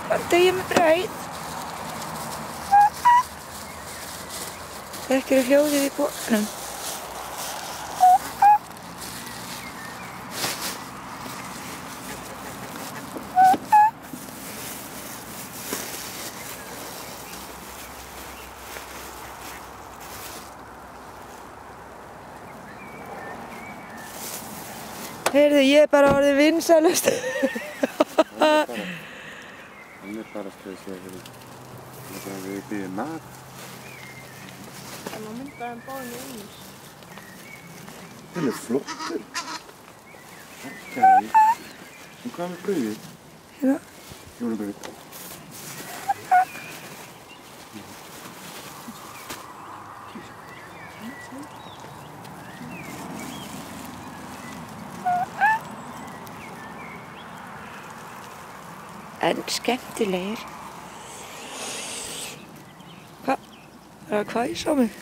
Komdu ég með brauð. Þekkirðu hljóðið í pokanum? Heyrðu, ég bara orðið vinsælust. Hann bara að segja fyrir við býðum mat. En maður myndaði hann báðum í einu. Hann flottur. Gæði. Og hvað með brauðið? Hérna. Jólabrauð. En skemmtilegir. Hvað? Það er að hvæsa á mig.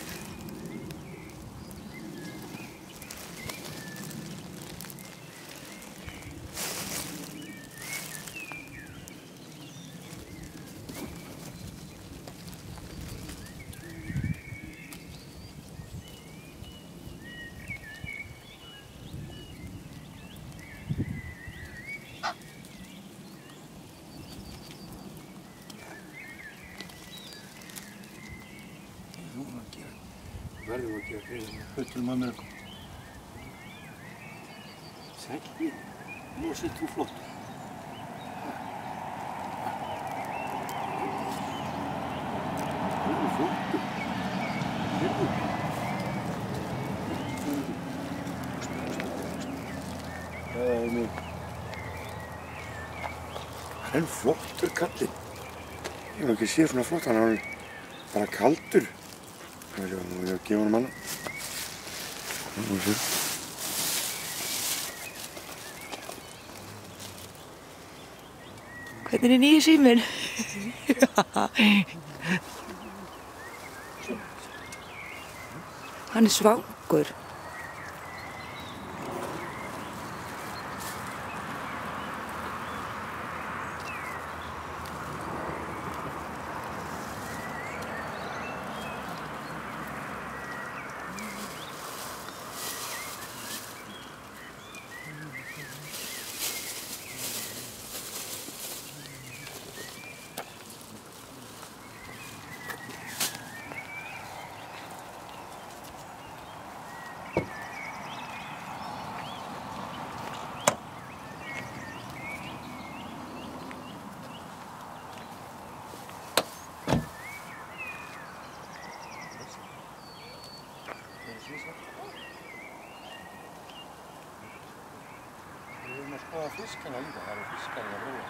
Verðum að gera fyrir það. Fötum að mér að koma. Sækki, nú sitt þú flott. Þú er flottur. Heyrðu. Það er mig. Hann er flottur kallinn. Ég hef ekki séð svona flott, hann er bara kaldur. Nú vil ég gefa honum hana. Hvernig er nýju síminn? Hann er svangur. Við erum að skoða fiskana líka, það eru fiskar í að bróða.